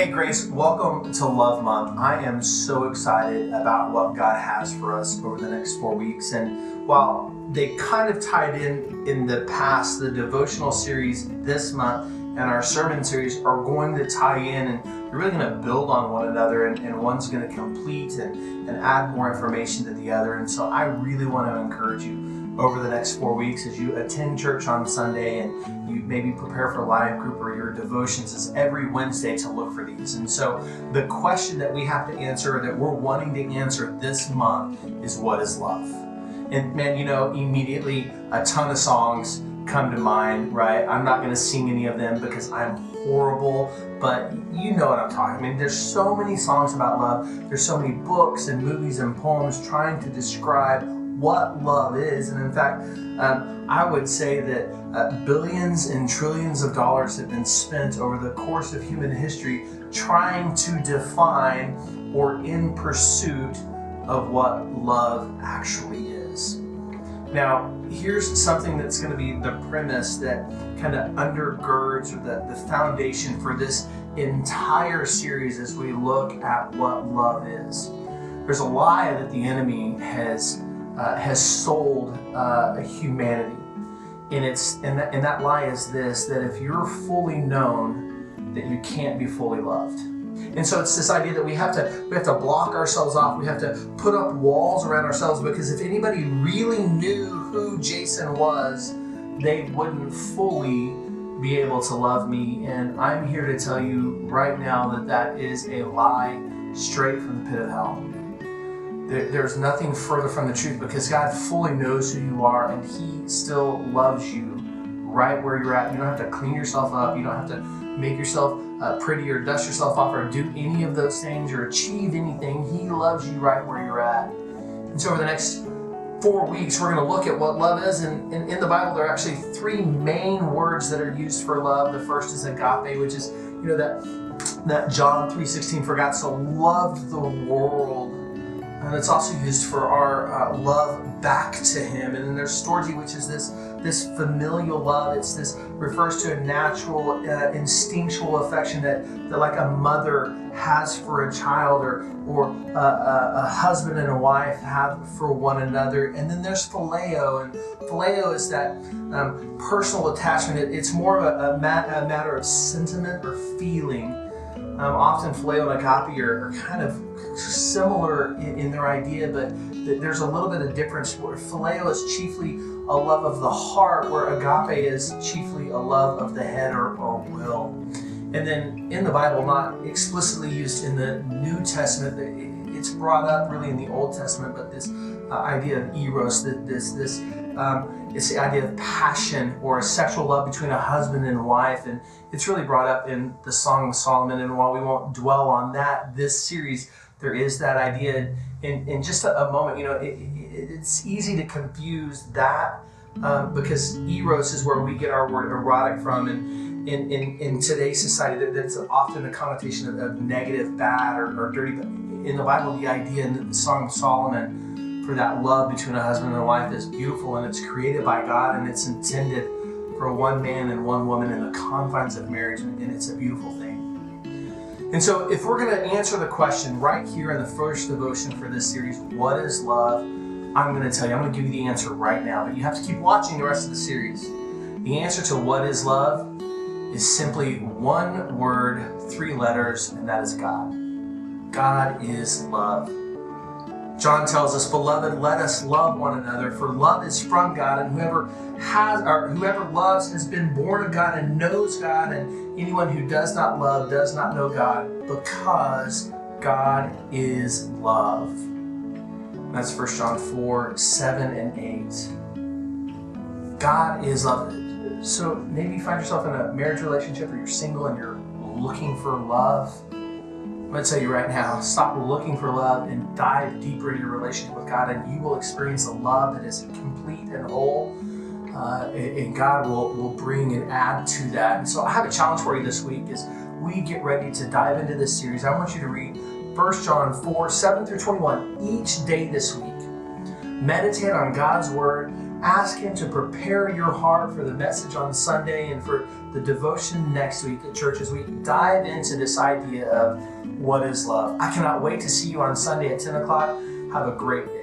Hey Grace, welcome to Love Month. I am so excited about what God has for us over the next 4 weeks. And while they kind of tied in the past, the devotional series this month and our sermon series are going to tie in, and they're really going to build on one another, and one's going to complete and add more information to the other. And so I really want to encourage you over the next 4 weeks as you attend church on Sunday and you maybe prepare for life group or your devotions is every Wednesday to look for these. And so the question that we have to answer, that we're wanting to answer this month, is what is love? And man, immediately a ton of songs come to mind, right? I'm not going to sing any of them because I'm horrible, but you know what I'm talking. I mean, there's so many songs about love. There's so many books and movies and poems trying to describe what love is. And in fact, I would say that billions and trillions of dollars have been spent over the course of human history trying to define or in pursuit of what love actually is. Now, here's something that's going to be the premise that kind of undergirds the foundation for this entire series as we look at what love is. There's a lie that the enemy has sold humanity, and that lie is this: that if you're fully known, that you can't be fully loved. And so it's this idea that we have to block ourselves off. We have to put up walls around ourselves, because if anybody really knew who Jason was, they wouldn't fully be able to love me. And I'm here to tell you right now that is a lie straight from the pit of hell. There's nothing further from the truth, because God fully knows who you are, and He still loves you right where you're at. You don't have to clean yourself up. You don't have to make yourself pretty or dust yourself off or do any of those things or achieve anything. He loves you right where you're at. And so over the next 4 weeks, we're going to look at what love is. And in the Bible, there are actually three main words that are used for love. The first is agape, which is, that John 3:16, for God so loved the world. And it's also used for our love back to Him. And then there's storge, which is this familial love. This refers to a natural, instinctual affection that like a mother has for a child, or a husband and a wife have for one another. And then there's phileo, and phileo is that personal attachment. It's more of a matter of sentiment or feeling. Often phileo and agape are kind of similar in their idea, but there's a little bit of difference. Where phileo is chiefly a love of the heart, where agape is chiefly a love of the head or will. And then in the Bible, not explicitly used in the New Testament, it's brought up really in the Old Testament, but this idea of eros, it's the idea of passion or a sexual love between a husband and wife, and it's really brought up in the Song of Solomon. And while we won't dwell on that this series, there is that idea in just a moment. It's easy to confuse that because eros is where we get our word erotic from, and in today's society that's often a connotation of negative, bad, or dirty. But in the Bible, the idea in the Song of Solomon for that love between a husband and a wife is beautiful, and it's created by God, and it's intended for one man and one woman in the confines of marriage, and it's a beautiful thing. And so if we're going to answer the question right here in the first devotion for this series, what is love? I'm going to tell you, I'm going to give you the answer right now, but you have to keep watching the rest of the series. The answer to what is love is simply one word, 3 letters, and that is God. God is love. John tells us, "Beloved, let us love one another, for love is from God, and whoever loves has been born of God and knows God, and anyone who does not love does not know God, because God is love." That's 1 John 4:7 and 8. God is love. So maybe you find yourself in a marriage relationship, or you're single and you're looking for love. I'm going to tell you right now, stop looking for love and dive deeper into your relationship with God, and you will experience a love that is complete and whole, and God will bring and add to that. And so I have a challenge for you this week as we get ready to dive into this series. I want you to read 1 John 4:7 through 21 each day this week. Meditate on God's Word, Ask Him to prepare your heart for the message on Sunday and for the devotion next week at church as we dive into this idea of what is love. I cannot wait to see you on Sunday at 10 o'clock. Have a great day.